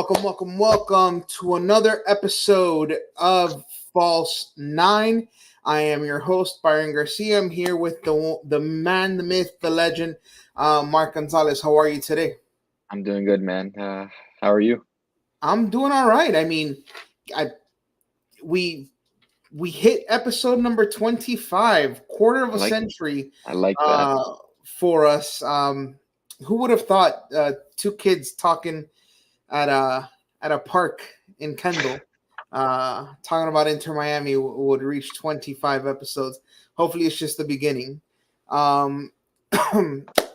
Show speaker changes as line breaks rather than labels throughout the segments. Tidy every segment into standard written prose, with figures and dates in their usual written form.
Welcome to another episode of False Nine. I am your host, Byron Garcia. I'm here with the man, the myth, the legend, Mark Gonzalez. How are you today?
I'm doing good, man. How are you?
I'm doing all right. I we we hit episode number 25, quarter of
I
a
like
century,
I like that.
uh, for us. Who would have thought two kids talking at a park in Kendall, talking about Inter Miami would reach 25 episodes. Hopefully, it's just the beginning. Um,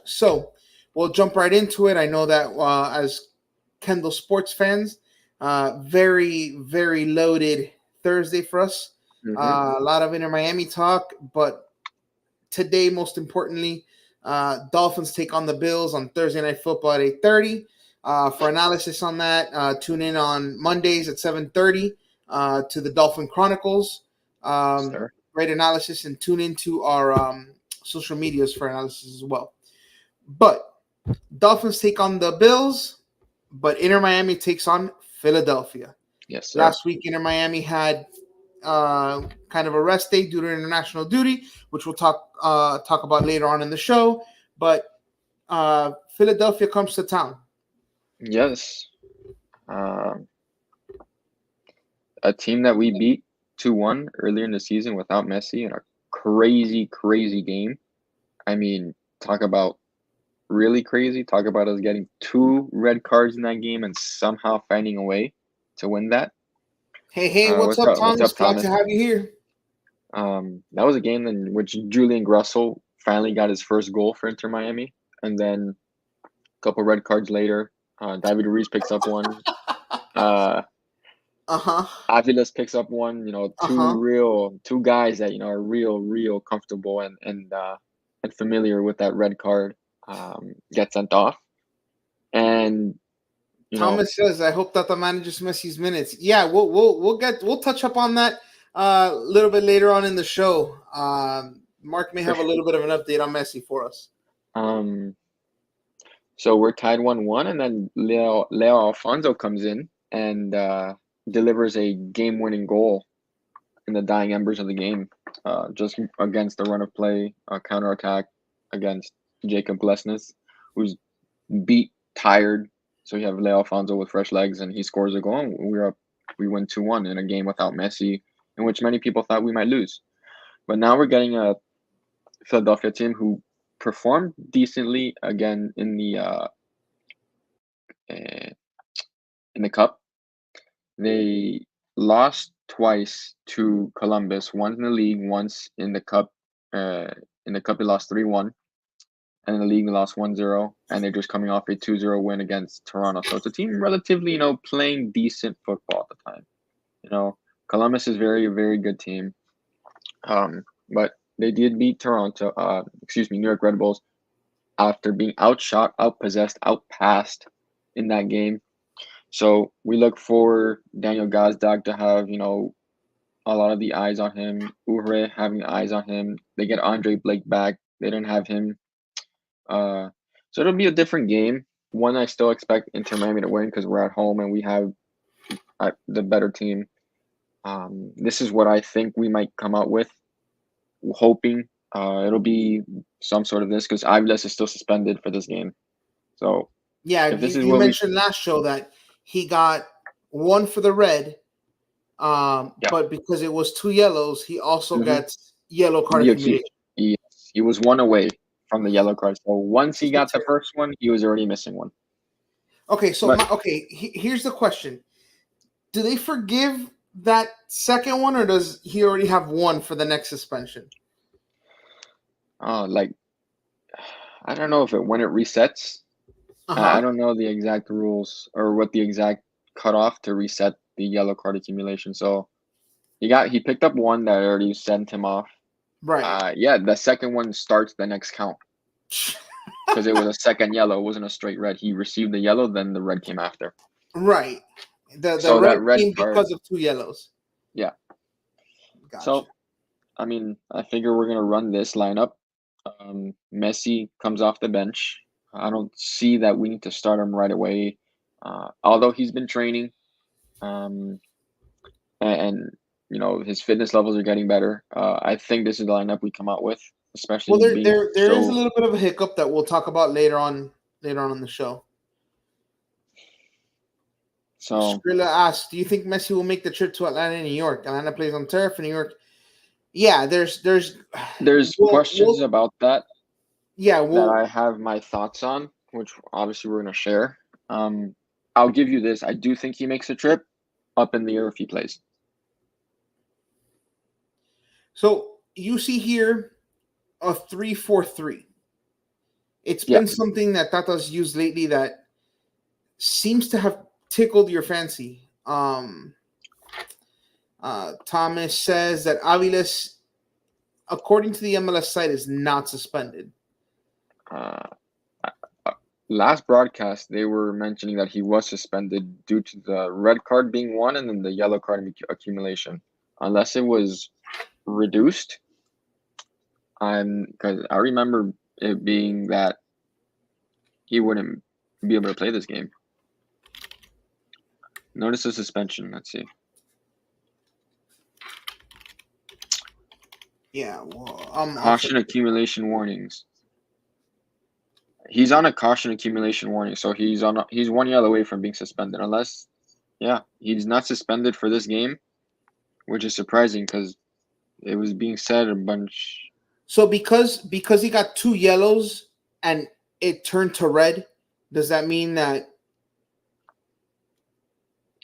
so we'll jump right into it. I know that as Kendall sports fans, very loaded Thursday for us.
hmm
A lot of Inter Miami talk, but today, most importantly, Dolphins take on the Bills on Thursday Night Football at 8:30. For analysis on that, tune in on Mondays at 7:30 to the Dolphin Chronicles.
Sir.
Great analysis, and tune into our social medias for analysis as well. But Dolphins take on the Bills, but Inter Miami takes on Philadelphia.
Yes, sir.
Last week, Inter Miami had kind of a rest day due to international duty, which we'll talk about later on in the show. But Philadelphia comes to town.
Yes. Uh, a team that we beat 2-1 earlier in the season without Messi in a crazy game. I mean, talk about really crazy. Talk about us getting two red cards in that game and somehow finding a way to win that.
Hey, what's
What's
up,
up? What's
Thomas?
up,
Glad to
Thomas?
have you here.
That was a game in which Julian Grussel finally got his first goal for Inter Miami, and then couple red cards later, David Ruiz picks up one. Uh,
Uh huh.
Aviles picks up one. You know,
Uh huh.
two guys that are real comfortable and familiar with that red card. Get sent off, and you know,
Thomas says, "I hope that the manages Messi's minutes." Yeah, we'll touch up on that a little bit later on in the show. Mark may
for
have a
sure.
little bit of an update on Messi for us.
Um, so we're tied 1-1, and then Leo Alfonso comes in and delivers a game-winning goal in the dying embers of the game, just against the run of play, counterattack against Jacob Glesnes, who's beat, tired. So you have Leo Alfonso with fresh legs, and he scores a goal. And we win 2-1 in a game without Messi, in which many people thought we might lose. But now we're getting a Philadelphia team who performed decently again uh, in the cup. They lost twice to Columbus, once in the league, once in the cup. In the cup, they lost 3-1, and in the league, they lost 1-0, and they're just coming off a 2-0 win against Toronto. So it's a team relatively, playing decent football at the time. Columbus is very good team. But they did beat Toronto, New York Red Bulls after being outshot, outpossessed, outpassed in that game. So we look for Daniel Gazdag to have, a lot of the eyes on him. Uhre having eyes on him. They get Andre Blake back. They didn't have him. So it'll be a different game. One I still expect Inter Miami to win because we're at home and we have the better team. This is what I think we might come out with, hoping it'll be some sort of this because Aviles is still suspended for this game. So
Yeah,
if this is
you
what we,
mentioned last show that he got one for the red,
yeah,
but because it was two yellows, he also
mm-hmm.
gets yellow card
Yeah,
accumulation.
he was one away from the yellow card. So once he got the first one, he was already missing one.
Okay, so
But
here's the question: do they forgive that second one, or does he already have one for the next suspension?
like I don't know if when it resets.
Uh
I
huh.
don't know the exact rules or what the exact cutoff to reset the yellow card accumulation. So he picked up one that already sent him off.
Right.
Yeah, the second one starts the next count because it was a second yellow. It wasn't a straight red. He received the yellow, then the red came after.
Right. The
So
red
that red
came
card,
because of two yellows.
yeah.
Gotcha.
So I mean, I figure we're gonna run this lineup. Messi comes off the bench. I don't see that we need to start him right away. Although he's been training, and his fitness levels are getting better. I think this is the lineup we come out with,
Well,
especially
there
being
there there is a
so.
little bit of a hiccup that we'll talk about later on in the show.
So
Skrilla asks, "Do you think Messi will make the trip to Atlanta and New York? Atlanta plays on turf, in New York." Yeah,
there's questions
we'll
about that
yeah
that
we'll
I have my thoughts on, which obviously we're going to share. Um, I'll give you this. I do think he makes a trip up in the air if he plays.
So you see here a 3-4-3. It's
Yeah.
been something that Tata's used lately that seems to have tickled your fancy. Thomas says that Aviles, according to the MLS site, is not suspended.
Uh, Last broadcast, they were mentioning that he was suspended due to the red card being one and then the yellow card accumulation. Unless it was reduced, because I remember it being that he wouldn't be able to play this game. Notice the suspension. Let's see.
Yeah, well,
Caution accumulation warnings. He's on a caution accumulation warning, so he's 1 yellow away from being suspended. Unless, yeah, he's not suspended for this game, which is surprising because it was being said a bunch.
So because he got 2 yellows and it turned to red, does that mean that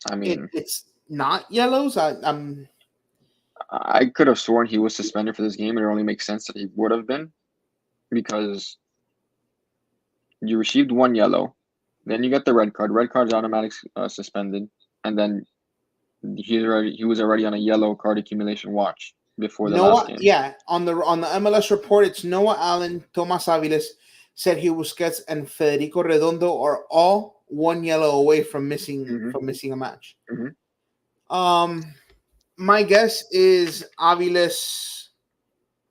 I mean,
it's not yellows?
I could have sworn he was suspended for this game, and it only makes sense that he would have been because you received 1 yellow, then you get the red card. Red card's automatic suspended, and then he was already on a yellow card accumulation watch before the last game.
Yeah, on the MLS report, it's Noah Allen, Tomas Aviles, Sergio Busquets, and Federico Redondo are all 1 yellow away from missing a match.
Mm-hmm.
My guess is Aviles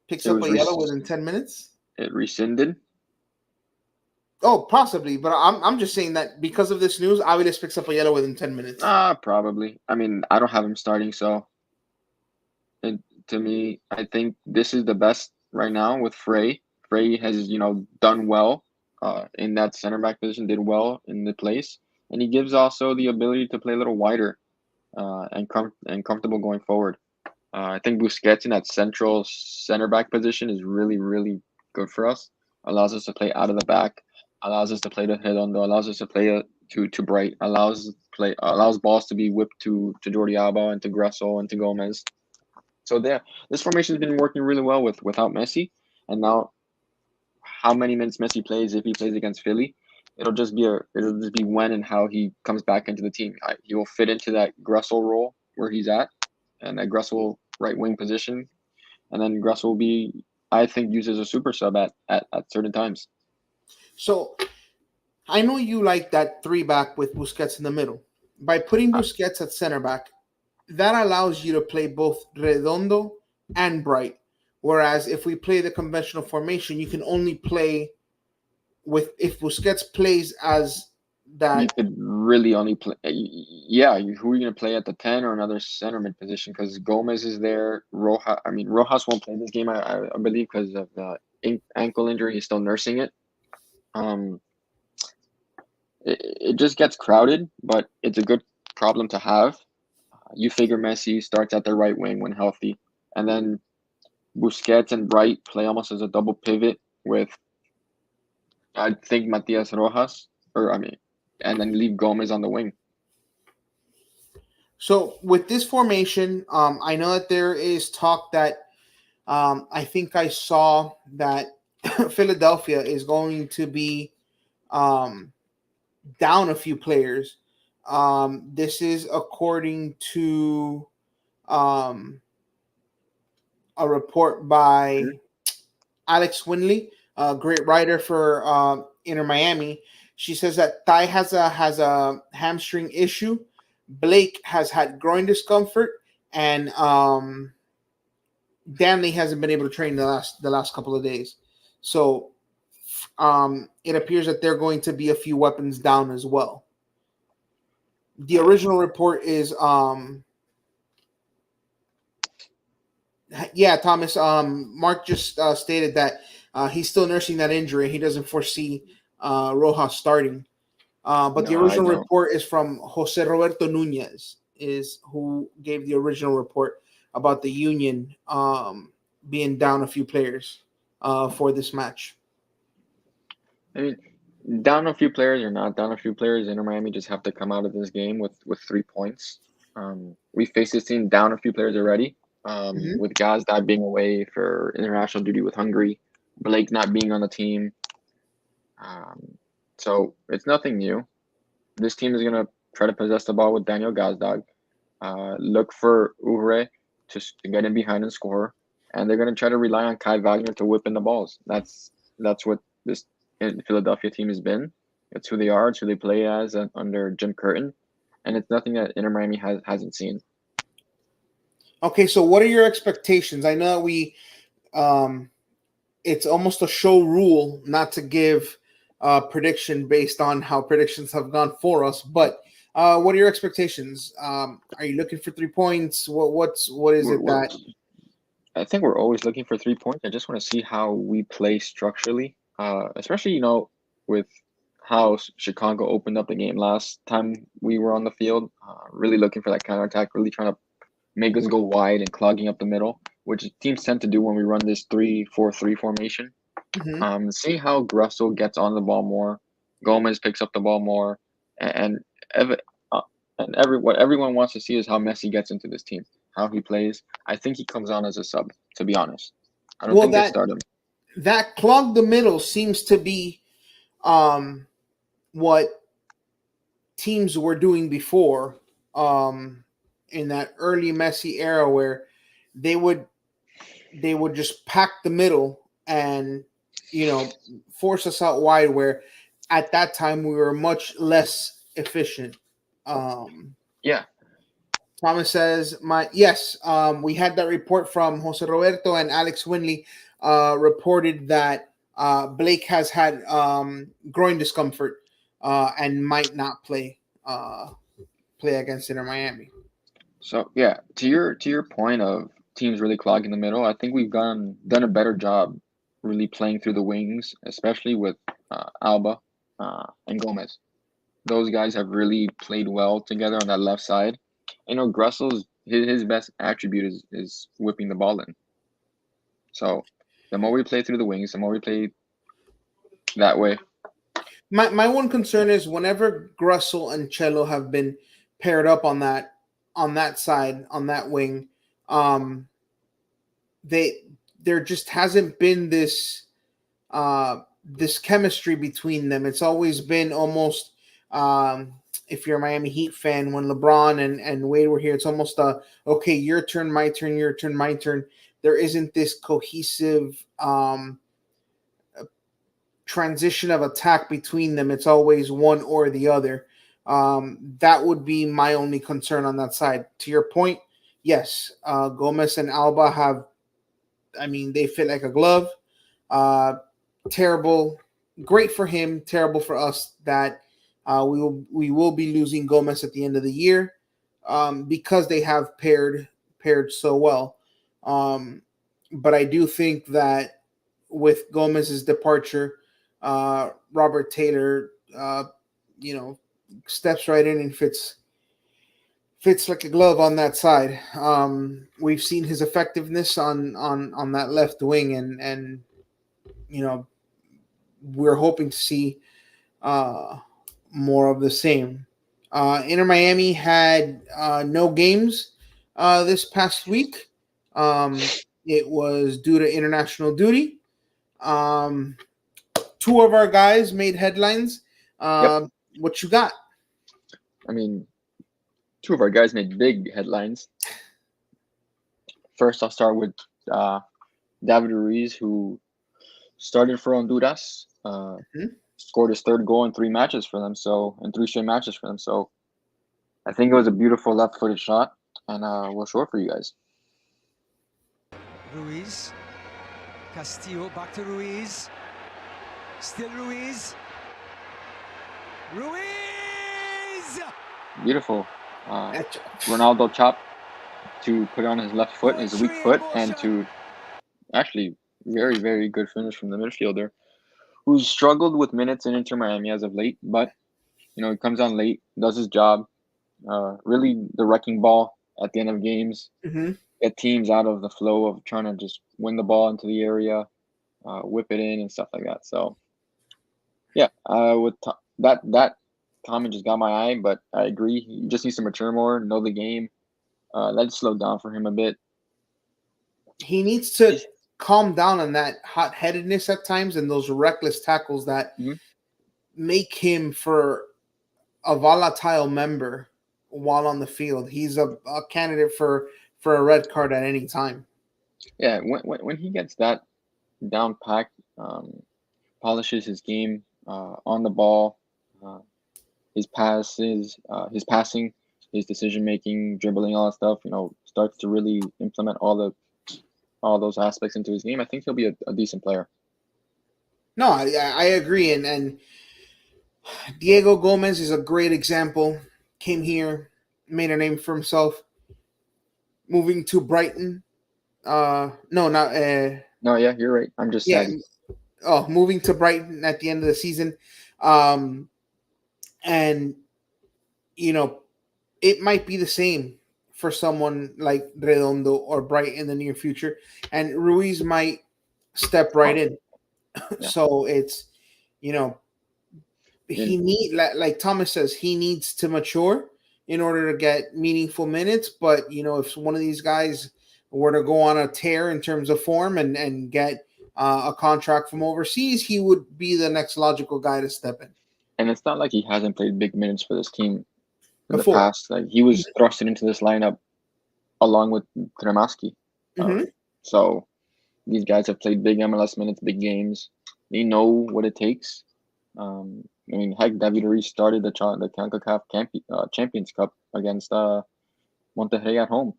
picks up a yellow within 10 minutes.
It rescinded.
Oh, possibly, but I'm just saying that because of this news, Aviles picks up a yellow within 10 minutes.
Probably. I mean, I don't have him starting, so to me, I think this is the best right now with Frey. Frey has, done well in that center back position, did well in the place, and he gives also the ability to play a little wider and comfortable going forward. I think Busquets in that central center back position is really, really good for us. Allows us to play out of the back, allows us to play to Redondo, allows us to play to Bright, allows balls to be whipped to Jordi Alba and to Gressel and to Gomez. So this formation has been working really well without Messi, and now how many minutes Messi plays if he plays against Philly, it'll just be when and how he comes back into the team. He will fit into that Gressel role where he's at, and that Gressel right wing position, and then Gressel will be, I think, used as a super sub at certain times.
So I know you like that 3-back with Busquets in the middle. By putting Busquets at center back, that allows you to play both Redondo and Bright. Whereas if we play the conventional formation, you can only play if Busquets plays as that.
You could really only play. Yeah, who are you going to play at the 10 or another center mid position? Because Gomez is there. Rojas won't play this game, I believe, because of the ankle injury. He's still nursing it. It just gets crowded, but it's a good problem to have. You figure Messi starts at the right wing when healthy, and then Busquets and Bright play almost as a double pivot with, I think, Matias Rojas, and then leave Gomez on the wing.
So with this formation, I know that there is talk that I think I saw that Philadelphia is going to be down a few players. This is according to a report by Alex Winley, a great writer for Inter Miami. She says that Ty has a hamstring issue. Blake has had groin discomfort, and Danley hasn't been able to train the last couple of days. So it appears that they're going to be a few weapons down as well. the original report is yeah, Thomas. Mark just stated that he's still nursing that injury. He doesn't foresee Rojas starting. But the
No, I
original
don't.
report is from Jose Roberto Nunez, is who gave the original report about the Union being down a few players for this match.
I mean, down a few players or not down a few players, Inter Miami just have to come out of this game with 3 points. We faced this team down a few players already.
Mm-hmm.
With Gazdag being away for international duty with Hungary, Blake not being on the team. So it's nothing new. This team is gonna try to possess the ball with Daniel Gazdag, look for Uvre to get in behind and score, and they're gonna try to rely on Kai Wagner to whip in the balls. That's what this Philadelphia team has been. It's who they are. It's who they play as under Jim Curtin, and it's nothing that Inter Miami hasn't seen.
Okay, so what are your expectations? I know we it's almost a show rule not to give prediction based on how predictions have gone for us, but what are your expectations? Are you looking for 3 points? What is
We're,
it
we're
that
I think we're always looking for 3 points. I just want to see how we play structurally, especially with how Chicago opened up the game last time we were on the field. Really looking for that counterattack, really trying to make us go wide and clogging up the middle, which teams tend to do when we run this 3-4-3 formation.
Mhm.
See how Grussel gets on the ball more, Gomez picks up the ball more, and ev- uh, what everyone wants to see is how Messi gets into this team, how he plays. I think he comes on as a sub, to be honest. I don't
Well,
think they start him.
that clog the middle seems to be what teams were doing before in that early Messi era, where they would they would just pack the middle and force us out wide. Where at that time we were much less efficient. Um,
Yeah,
Thomas says, "My yes, we had that report from Jose Roberto and Alex Winley. Reported that Blake has had groin discomfort and might not play against Inter Miami."
so yeah, to your point of teams really clogging the middle, I think we've done a better job really playing through the wings, especially with Alba and Gomez. Those guys have really played well together on that left side. Grussel's his best attribute is whipping the ball in. So the more we play through the wings, the more we play that way.
My one concern is whenever Grussel and Cello have been paired up on that side on that wing, um, they there just hasn't been this chemistry between them. It's always been almost if you're a Miami Heat fan, when LeBron and Wade were here, it's almost okay, your turn, my turn, your turn, my turn. There isn't this cohesive transition of attack between them. It's always one or the other. That would be my only concern on that side. To your point, yes, Gomez and Alba have. I mean, they fit like a glove. Uh, Terrible, great for him. Terrible for us that we will be losing Gomez at the end of the year because they have paired so well. Um, but I do think that with Gomez's departure, Robert Taylor, you know, steps right in and fits like a glove on that side. We've seen his effectiveness on that left wing, and you know we're hoping to see uh, more of the same. Inter Miami had no games this past week. It was due to international duty. Um, Two of our guys made headlines.
Yep.
What you got?
I mean, two of our guys made big headlines. First, I'll start with uh, David Ruiz, who started for Honduras,
Hmm?
scored his third goal in 3 matches for them. So in 3 straight matches for them. So I think it was a beautiful left-footed shot, and we'll show it for you guys.
Ruiz, Castillo back to Ruiz, still Ruiz, Ruiz!
Beautiful.
That's-
Ronaldo chop to put on his left foot, his weak
Poetry in
foot, and
motion.
to actually very, very good finish from the midfielder, who's struggled with minutes in Inter Miami as of late, but he comes on late, does his job. Really, the wrecking ball at the end of games,
Mhm.
get teams out of the flow of trying to just win the ball into the area, whip it in, and stuff like that. So, yeah, that comment just got my eye, but I agree. He just needs to mature more, know the game. That slowed down for him a bit.
He needs to calm down on that hot-headedness at times and those reckless tackles that
Mhm.
make him for a volatile member while on the field. He's a candidate for a red card at any time.
Yeah, when he gets that down packed, polishes his game on the ball, uh, his passes, his passing, his decision making, dribbling, all that stuff. Starts to really implement all those aspects into his game. I think he'll be a decent player.
No, I agree, and Diego Gomez is a great example. Came here, made a name for himself, moving to Brighton. No, not
No, yeah, you're right. I'm just
yeah.
sad.
Oh, moving to Brighton at the end of the season, um, and you know it might be the same for someone like Redondo or Bright in the near future, and Ruiz might step right in.
Yeah,
So it's you know he
and,
need like Thomas says he needs to mature in order to get meaningful minutes. But if one of these guys were to go on a tear in terms of form and get a contract from overseas, he would be the next logical guy to step in.
and it's not like he hasn't played big minutes for this team in the
Before.
past. Like he was thrusted into this lineup along with Kremaski.
Mm-hmm.
So these guys have played big MLS minutes, big games. They know what it takes. Heck, David Ruiz started the CONCACAF Champions Cup against Monterrey at home.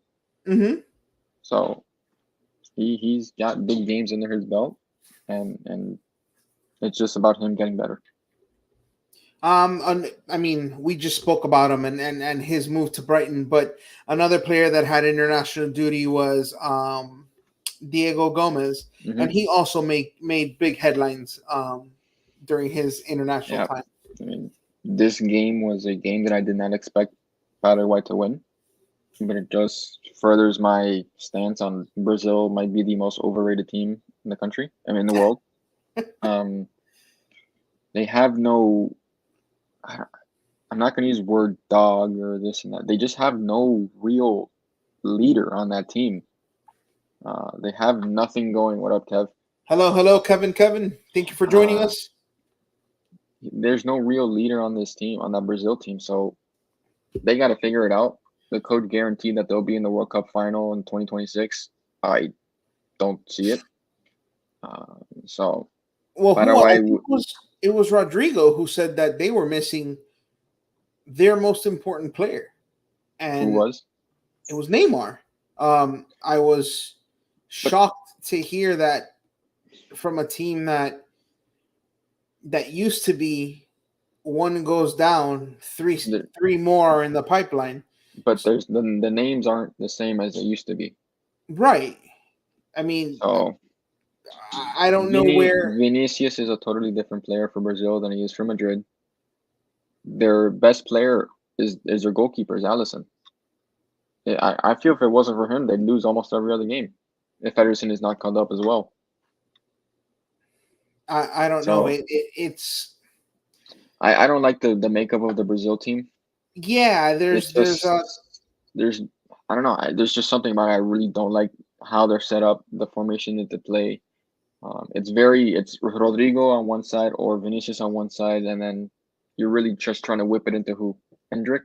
Mm-hmm.
So he's got big games under his belt, and it's just about him getting better.
We just spoke about him and his move to Brighton, but another player that had international duty was Diego Gomez,
Mm-hmm.
and he also made big headlines during his international
Yeah,
time.
this game was a game that I did not expect Paraguay to win, but it just furthers my stance on Brazil might be the most overrated team in the country. In the world. They have no. I'm not going to use word dog or this and that. They just have no real leader on that team. They have nothing going. What up, Kev?
Hello, Kevin. Thank you for joining us.
There's no real leader on this team, on that Brazil team. So they got to figure it out. The coach guaranteed that they'll be in the World Cup final in 2026. I don't see it.
Well,
Paraguay.
it was Rodrigo who said that they were missing their most important player, and
Who was?
it was Neymar. I was shocked to hear that from a team that used to be one goes down, three more are in the pipeline.
But there's the names aren't the same as they used to be.
Right.
So
I don't know where
Vinicius is a totally different player for Brazil than he is for Madrid. Their best player is their goalkeeper, is Alisson. I feel if it wasn't for him, they'd lose almost every other game. If Ederson is not called up as well.
I don't know. It's
I don't like the makeup of the Brazil team.
Yeah, there's
I don't know. There's just something about it. I really don't like how they're set up, the formation that they play. It's Rodrigo on one side or Vinicius on one side, and then you're really just trying to whip it into who? Hendrick?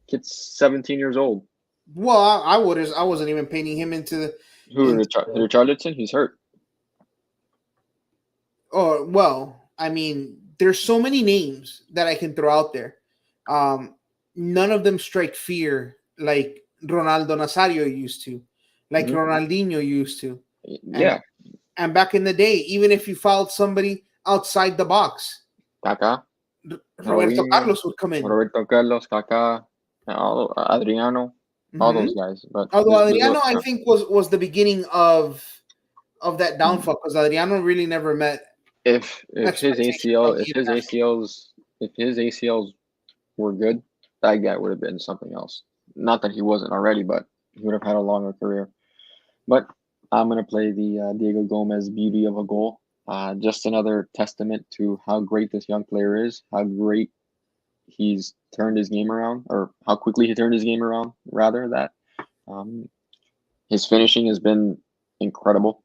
Kid's 17 years old.
Well, I wasn't even painting him into the
Richarlison. He's hurt.
Oh well, there's so many names that I can throw out there. None of them strike fear like Ronaldo Nazario used to, like Ronaldinho used to.
Yeah.
And back in the day, even if you fouled somebody outside the box,
Kaká,
Roberto Carlos would come in.
Roberto Carlos, Kaká. all Adriano, all those guys. But
Although
this
Adriano, I think, was the beginning of that downfall, because Adriano really never met
if his
expectations
ACL
of the international.
if his ACLs were good, that guy would have been something else. Not that he wasn't already, but he would have had a longer career. But I'm gonna play the Diego Gomez beauty of a goal. Just another testament to how great this young player is, how great he's turned his game around, or how quickly he turned his game around. Rather that his finishing has been incredible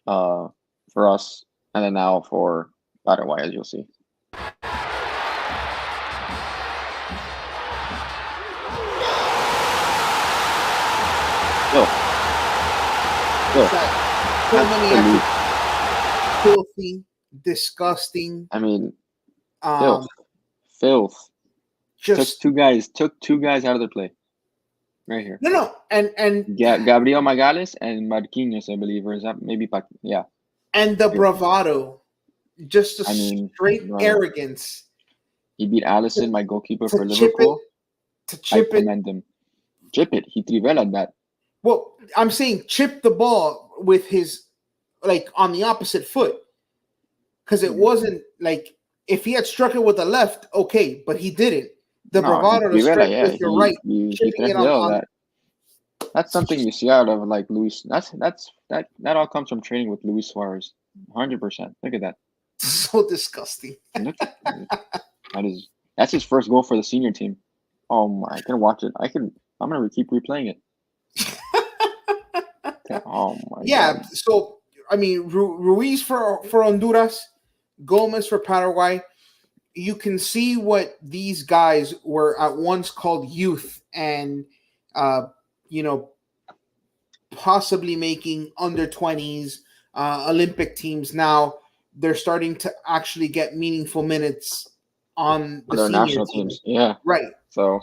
for us, and then now for Paraguay, as you'll see.
So many actions, filthy, disgusting.
I mean,
Um,
filth.
just
Took two guys out of their play. Right here.
no, and
Gabriel Magales and Marquinhos, I believe, or is that maybe yeah.
And the bravado, just straight arrogance.
He beat Allison, my goalkeeper for Liverpool. I commend him. Chip it. He trivelaed that.
Well, I'm saying chip the ball with his, like, on the opposite foot. Because it wasn't like, if he had struck it with the left, okay, but he didn't. The bravado to strike with your right.
That's something you see out of like Luis. That all comes from training with Luis Suarez. 100%. Look at that.
So disgusting.
That's his first goal for the senior team. Oh my! I can watch it. I'm gonna keep replaying it. Oh my!
Yeah.
God.
So I mean, Ruiz for Honduras, Gomez for Paraguay. You can see what these guys were at once called youth, and possibly making under 20s Olympic teams. Now they're starting to actually get meaningful minutes on the
national teams. Yeah,
right.
So,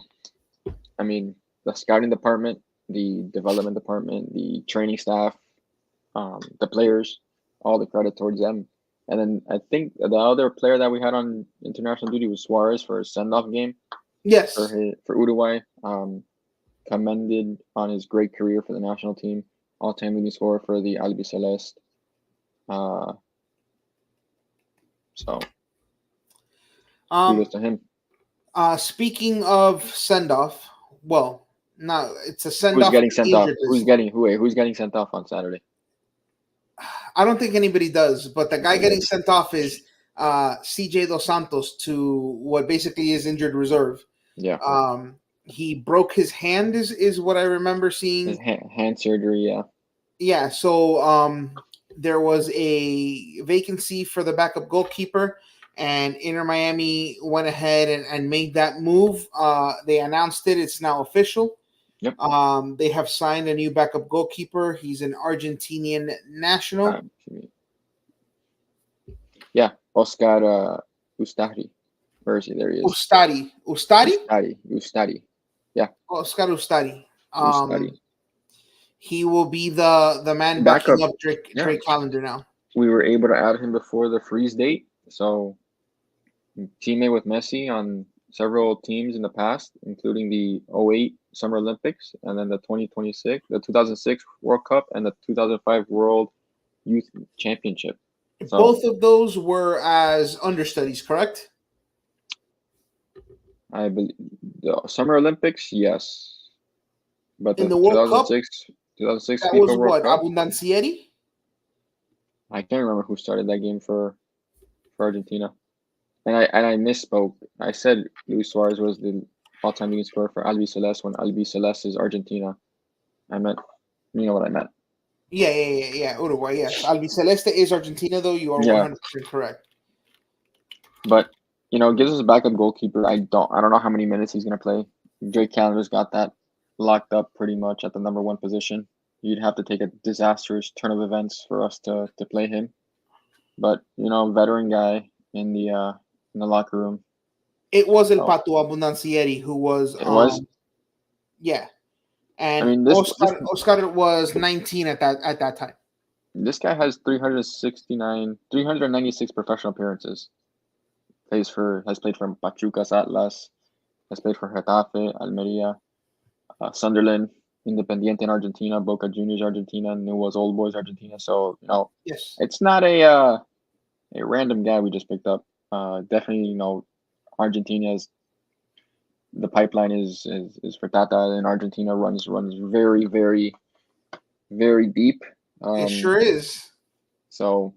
I mean, the scouting department, the development department, the training staff, the players, all the credit towards them. And then I think the other player that we had on international duty was Suarez for his send-off game.
Yes.
For Uruguay. Commended on his great career for the national team. All-time leading scorer for the Albiceleste. So, kudos to him.
Speaking of send-off, well, no, it's a send-off.
Who's getting sent off? Who's getting sent off on Saturday?
I don't think anybody does, but the guy getting sent off is CJ Dos Santos to what basically is injured reserve.
Yeah.
He broke his hand, is what I remember seeing.
His hand surgery, yeah.
Yeah, so there was a vacancy for the backup goalkeeper, and Inter Miami went ahead and made that move. They announced it. It's now official.
Yep.
They have signed a new backup goalkeeper. He's an Argentinian national.
Yeah, Oscar Ustari. Where is he? There he is.
Ustari.
Yeah.
Oscar Ustari. He will be the man backing up Drake Callender now.
We were able to add him before the freeze date, so teammate with Messi on several teams in the past, including the 2008 Summer Olympics, and then the 2006 World Cup, and the 2005 World Youth Championship.
So, both of those were as understudies, correct?
I believe the Summer Olympics, yes. But
in the World Cup,
2006
that
FIFA
was
World
what,
Cup,
Abundancieri?
I can't remember who started that game for Argentina. And I misspoke. I said Luis Suarez was the all-time leading scorer for Albiceleste when Albiceleste is Argentina. I meant, you know what I meant.
Yeah. Uruguay, yes. Albiceleste is Argentina, though. You are 100% correct.
But, gives us a backup goalkeeper. I don't know how many minutes he's going to play. Drake Callender's got that locked up pretty much at the number one position. You'd have to take a disastrous turn of events for us to play him. But, veteran guy in the locker room.
It was El Pato Abundancieri who was.
It was?
Yeah. And Oscar was 19 at that time.
This guy has 396 professional appearances. Has played for Pachuca's Atlas, has played for Getafe, Almeria, Sunderland, Independiente in Argentina, Boca Juniors Argentina, Newell's Old Boys Argentina. So,
Yes.
it's not a random guy we just picked up. Definitely, Argentina's the pipeline is for Tata, and Argentina runs very, very, very deep.
It sure is.
So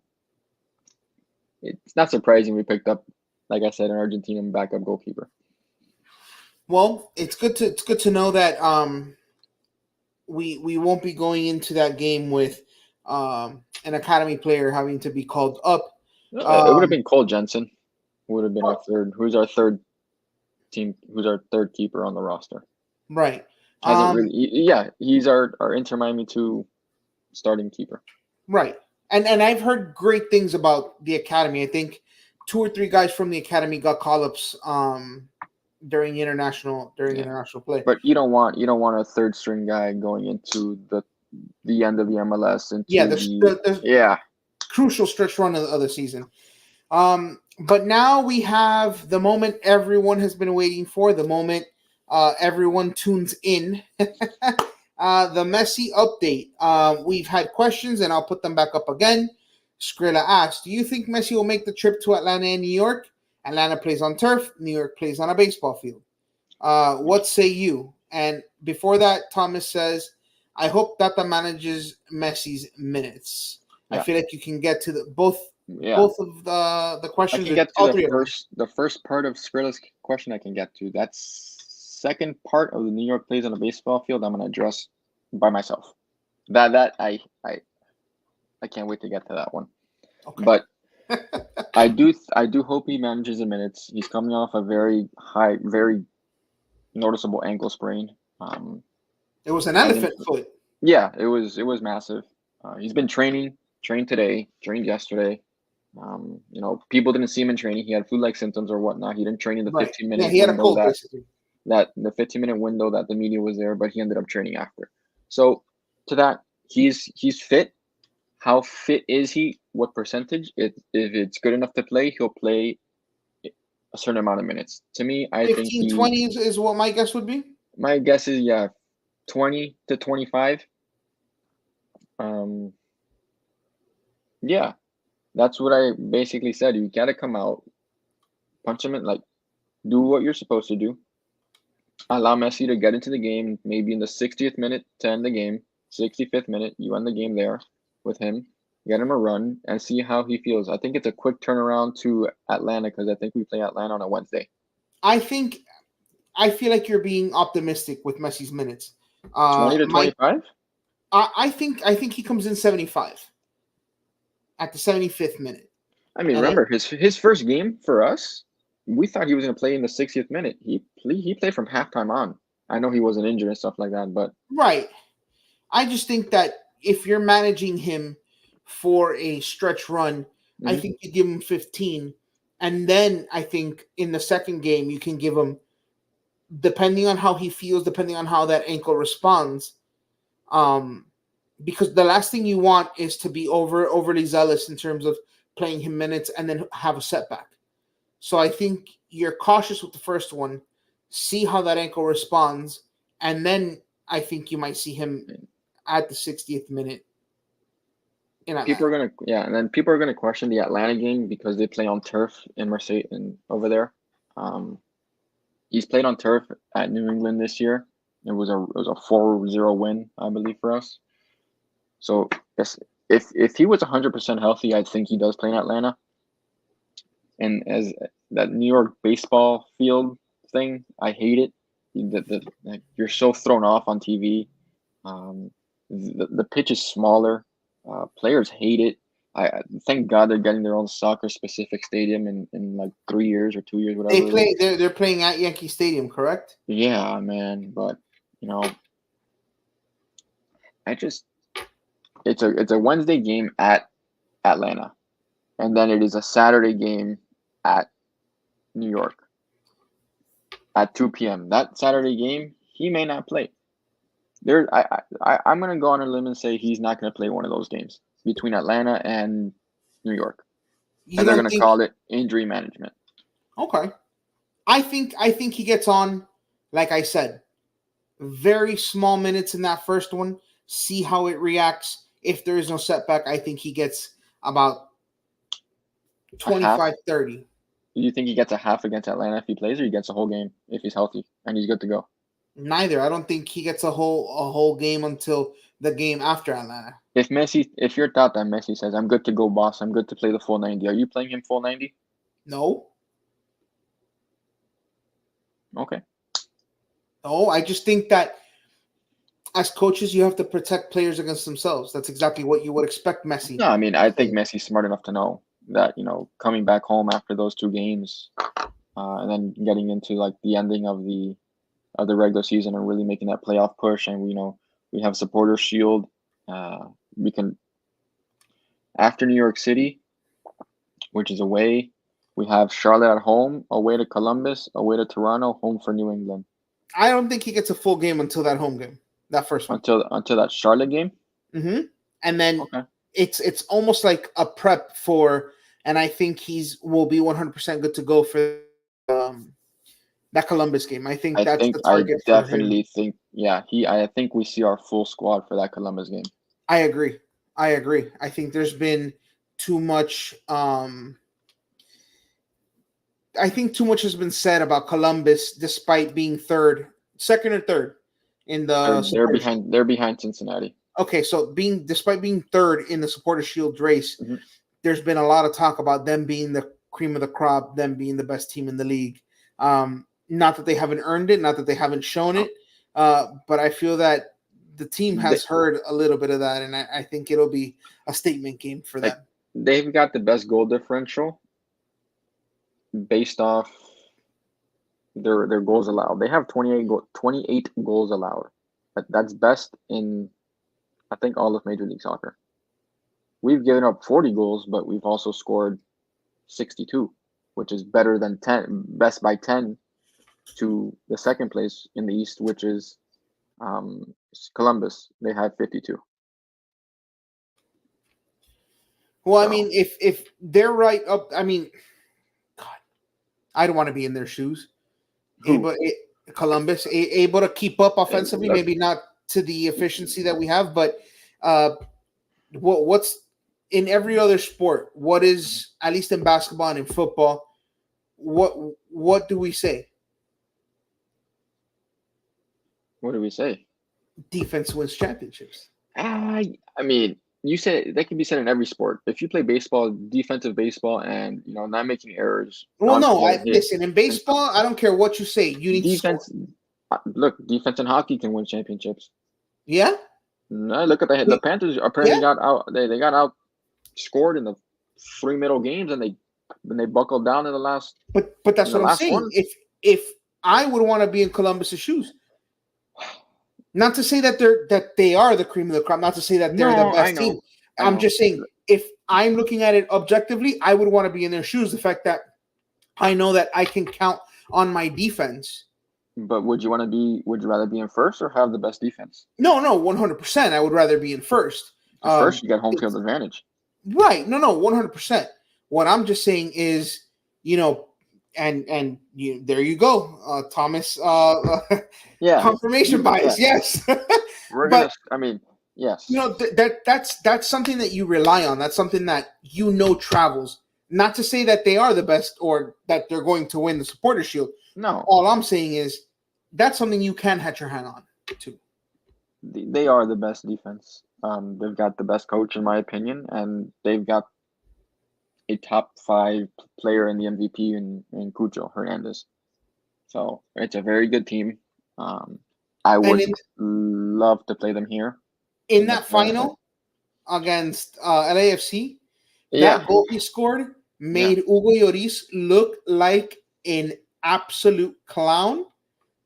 it's not surprising we picked up, like I said, an Argentinian backup goalkeeper.
Well, it's good to know that we won't be going into that game with an academy player having to be called up.
It would have been Cole Jensen, who would have been our third. Who's our third keeper on the roster?
Right.
Hasn't really. He's our Inter Miami 2 starting keeper.
Right. And I've heard great things about the academy. I think 2 or 3 guys from the academy got call-ups during international play.
But you don't want a third string guy going into the end of the MLS into
the crucial stretch run of the season. But now we have the moment everyone has been waiting for, the moment everyone tunes in. The Messi update. We've had questions, and I'll put them back up again. Skrilla asks, do you think Messi will make the trip to Atlanta and New York? Atlanta plays on turf. New York plays on a baseball field. What say you? And before that, Thomas says, I hope Tata manages Messi's minutes. Yeah. I feel like you can get to both of the questions.
I can get to the first part of Skrilla's question I can get to. That's second part of the New York plays on a baseball field I'm going to address by myself. That I can't wait to get to that one. Okay. But I do hope he manages the minutes. He's coming off a very noticeable ankle sprain.
It was an elephant foot.
Yeah, it was massive. He's been trained today, trained yesterday. People didn't see him in training. He had flu-like symptoms or whatnot. He didn't train in the 15-minute.
Yeah, he had a cold basically.
That the 15-minute window that the media was there, but he ended up training after. So to that, he's fit. How fit is he? What percentage? If it's good enough to play, he'll play a certain amount of minutes. To me, I think
20 is what my guess would be.
My guess is 20 to 25. Yeah, that's what I basically said. You gotta come out, punch him in, do what you're supposed to do. Allow Messi to get into the game, maybe in the 60th minute to end the game. 65th minute, you end the game there with him. Get him a run and see how he feels. I think it's a quick turnaround to Atlanta because I think we play Atlanta on a Wednesday.
I feel like you're being optimistic with Messi's minutes.
20 to 25?
I think he comes in 75 at the 75th minute.
I mean, remember his first game for us, we thought he was going to play in the 60th minute. He played from halftime on. I know he wasn't injured and stuff like that, but
right. I just think that if you're managing him for a stretch run, I think you give him 15, and then I think in the second game you can give him, depending on how he feels, depending on how that ankle responds, because the last thing you want is to be overly zealous in terms of playing him minutes and then have a setback. So I think you're cautious with the first one, see how that ankle responds, and then I think you might see him at the 60th minute.
People are gonna question the Atlanta game because they play on turf in Marseille and over there. He's played on turf at New England this year. It was a 4-0 win, I believe, for us. So yes, if he was 100% healthy, I think he does play in Atlanta. And as that New York baseball field thing, I hate it. You're so thrown off on TV. The pitch is smaller. Players hate it. I thank God they're getting their own soccer-specific stadium in like 3 years or 2 years, whatever.
They're playing at Yankee Stadium, correct?
Yeah, man. But it's a Wednesday game at Atlanta, and then it is a Saturday game at New York at 2 p.m. That Saturday game, he may not play. I'm gonna go on a limb and say he's not gonna play one of those games between Atlanta and New York, and they're gonna call it injury management.
Okay, I think he gets on, like I said, very small minutes in that first one. See how it reacts. If there is no setback, I think he gets about
A half?
25-30.
Do you think he gets a half against Atlanta if he plays, or he gets a whole game if he's healthy and he's good to go?
Neither. I don't think he gets a whole game until the game after Atlanta.
If you're thought that Messi says, "I'm good to go, boss. I'm good to play the full 90," are you playing him full 90?
No.
Okay.
No, I just think that as coaches, you have to protect players against themselves. That's exactly what you would expect Messi.
No, I mean, I think Messi's smart enough to know that, coming back home after those 2 games, and then getting into like the ending of the regular season and really making that playoff push, and we have supporter shield. We can, after New York City, which is away, we have Charlotte at home, away to Columbus, away to Toronto, home for New England.
I don't think he gets a full game until that home game, that first one.
Until that Charlotte game.
Mm-hmm. And then
Okay.
it's almost like a prep for, and I think will be 100% good to go for that Columbus game. I think that's the target for him.
Definitely think, I think we see our full squad for that Columbus game.
I agree. I think there's been too much. I think too much has been said about Columbus, despite being second or third in the.
They're behind Cincinnati.
Okay, so despite being third in the Supporter Shield race,
mm-hmm.
There's been a lot of talk about them being the cream of the crop, them being the best team in the league. Not that they haven't earned it, not that they haven't shown it, but I feel that the team has heard a little bit of that, and I think it'll be a statement game for them.
They've got the best goal differential based off their goals allowed. They have 28 goals allowed. That's best in, I think, all of Major League Soccer. We've given up 40 goals, but we've also scored 62, which is better than best by 10 to the second place in the East, which is Columbus. They have 52.
Well, I mean, if they're right up, I mean, God, I don't want to be in their shoes. Columbus able to keep up offensively, maybe not to the efficiency that we have, but what's in every other sport? What is, at least in basketball and in football, what do we say?
What do we say?
Defense wins championships.
I mean, you said that can be said in every sport. If you play baseball, defensive baseball, and not making errors.
Well, no, listen. In baseball, I don't care what you say. You need
defense. Look, defense and hockey can win championships.
Yeah.
No, look at the Panthers. Apparently, got out. They got outscored in the 3 middle games, and they buckled down in the last.
But that's what I'm saying. One. If I would want to be in Columbus's shoes. Not to say that they are the cream of the crop. Not to say that they're the best team. I'm just saying, if I'm looking at it objectively, I would want to be in their shoes. The fact that I know that I can count on my defense.
But would you rather be in first or have the best defense?
No, 100%. I would rather be in first.
First, you got home field advantage.
Right. No, 100%. What I'm just saying is, and there you go, Thomas. Confirmation bias. Yes.
Yes.
That's something that you rely on. That's something that travels. Not to say that they are the best or that they're going to win the Supporter Shield.
No.
All I'm saying is that's something you can hat your hand on to.
They are the best defense. They've got the best coach, in my opinion, and they've got a top 5 player in the MVP in Cucho Hernandez. So it's a very good team. I would love to play them here.
In that final against LAFC, that goal he scored made Hugo Lloris look like an absolute clown.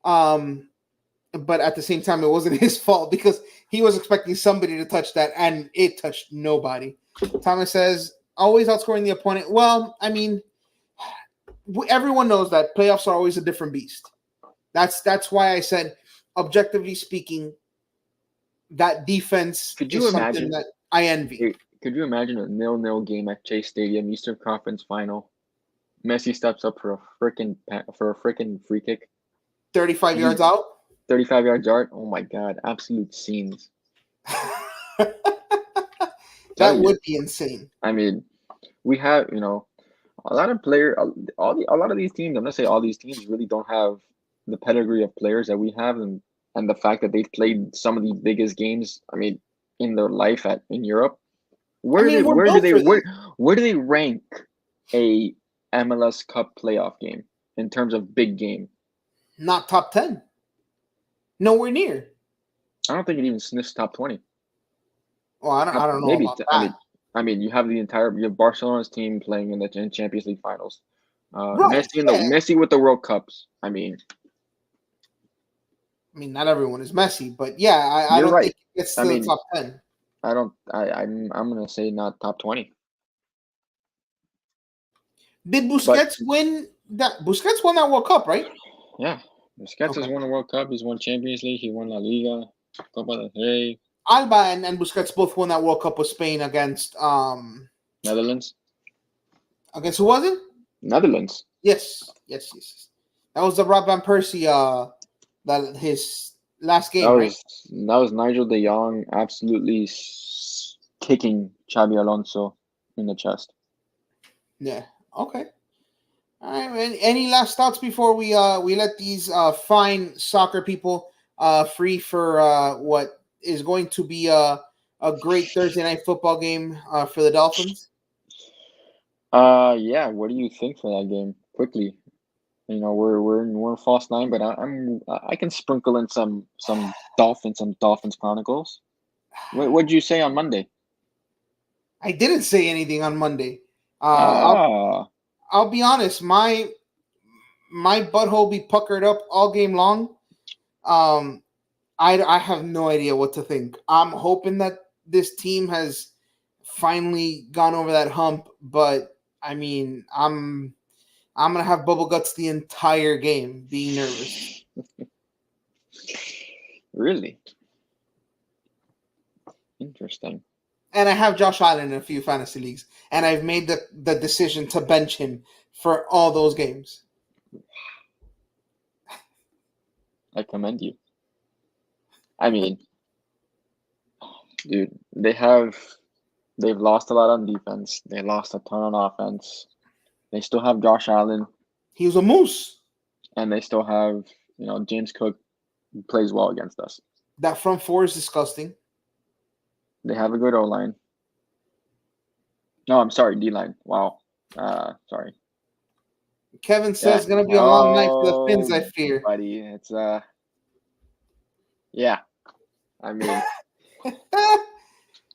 But at the same time, it wasn't his fault because he was expecting somebody to touch that, and it touched nobody. Thomas says, always outscoring the opponent. Well, I mean, everyone knows that playoffs are always a different beast. That's why I said, objectively speaking, that defense is something that I envy.
Could you imagine a 0-0 game at Chase Stadium, Eastern Conference Final? Messi steps up for a freaking free kick.
35 yards out.
35 yards out. Oh my God, absolute scenes.
That would be insane.
I mean, we have, a lot of a lot of these teams. I'm gonna say all these teams really don't have the pedigree of players that we have, and the fact that they've played some of the biggest games. I mean, in their life in Europe. Where do they rank a MLS Cup playoff game in terms of big game?
Not top 10. Nowhere near.
I don't think it even sniffs top 20.
Well, I don't know
Maybe
about that.
I mean, you have Barcelona's team playing in the Champions League finals.
Right,
Messi with the World Cups. I mean,
not everyone is Messi, but yeah, I don't think it's the top 10.
I'm gonna say not top 20.
Did Busquets win that? Busquets won that World Cup, right?
Yeah, Busquets has won a World Cup. He's won Champions League. He won La Liga, Copa del Rey.
Alba and Busquets both won that World Cup with Spain against
Netherlands.
Against who was it?
Netherlands.
Yes. That was the Rob Van Persie. That his last game.
That was Nigel De Jong absolutely kicking Xabi Alonso in the chest.
Yeah. Okay. All right. Any last thoughts before we let these fine soccer people free for what is going to be a great Thursday night football game for the Dolphins?
Yeah. What do you think for that game? Quickly, we're in false nine, but I can sprinkle in some Dolphins Chronicles. What'd you say on Monday?
I didn't say anything on Monday. I'll be honest. My butthole be puckered up all game long. I have no idea what to think. I'm hoping that this team has finally gone over that hump, but I mean, I'm gonna have bubble guts the entire game, being nervous.
Really? Interesting.
And I have Josh Allen in a few fantasy leagues, and I've made the decision to bench him for all those games.
I commend you. I mean, dude, they've lost a lot on defense. They lost a ton on offense. They still have Josh Allen.
He was a moose.
And they still have, James Cook plays well against us.
That front four is disgusting.
They have a good O-line. No, I'm sorry, D-line. Wow. Sorry.
Kevin says it's going to be a long night for the Finns, I fear.
Buddy, it's, yeah. I mean,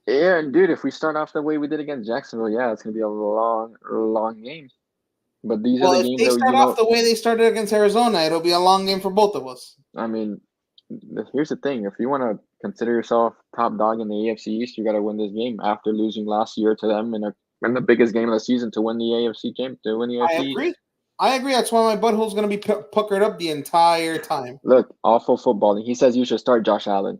yeah, dude, if we start off the way we did against Jacksonville, yeah, it's going to be a long, long game. But these are the games that
if they start off the way they started against Arizona, it'll be a long game for both of us.
I mean, here's the thing. If you want to consider yourself top dog in the AFC East, you got to win this game after losing last year to them in the biggest game of the season to win the AFC game, to win the AFC.
I agree. That's why my butthole's going to be puckered up the entire time.
Look, awful footballing. He says you should start Josh Allen.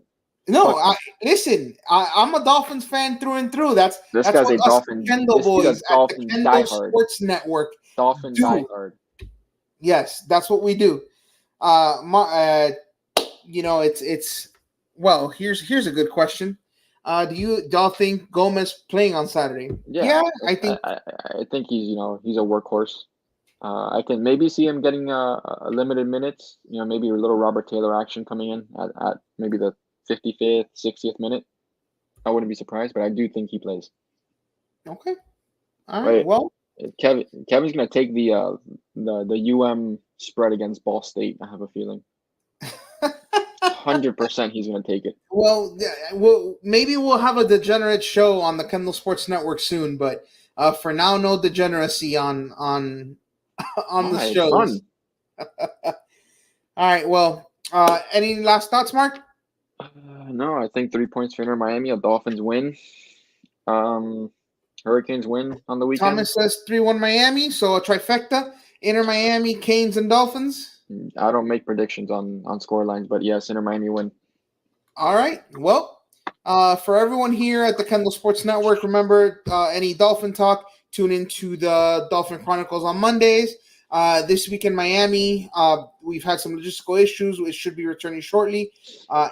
No, listen. I'm a Dolphins fan through and through. This
guy's a Dolphin.
Kendall boys at the Kendall Sports Network.
Dolphin diehard.
Yes, that's what we do. It's well. Here's a good question. Do y'all think Gomez playing on Saturday?
Yeah, I think he's a workhorse. I can maybe see him getting a limited minutes. Maybe a little Robert Taylor action coming in at maybe the 55th, 60th minute. I wouldn't be surprised, but I do think he plays.
Okay. All right. Well,
Kevin's gonna take the UM spread against Ball State. I have a feeling. 100% he's gonna take it.
Well, maybe we'll have a degenerate show on the Kendall Sports Network soon, but for now, no degeneracy on the shows. All right. Well, any last thoughts, Mark?
No, I think 3 points for Inter Miami. A Dolphins win. Hurricanes win on the weekend.
Thomas says 3-1 Miami, so a trifecta. Inter Miami, Canes, and Dolphins.
I don't make predictions on score lines, but yes, Inter Miami win.
All right. Well, for everyone here at the Kendall Sports Network, remember any Dolphin talk, tune into the Dolphin Chronicles on Mondays. This week in Miami, we've had some logistical issues. It should be returning shortly.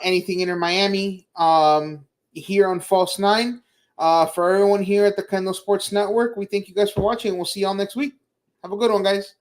Anything Inter Miami here on False 9. For everyone here at the Kendall Sports Network, we thank you guys for watching, and we'll see y'all next week. Have a good one, guys.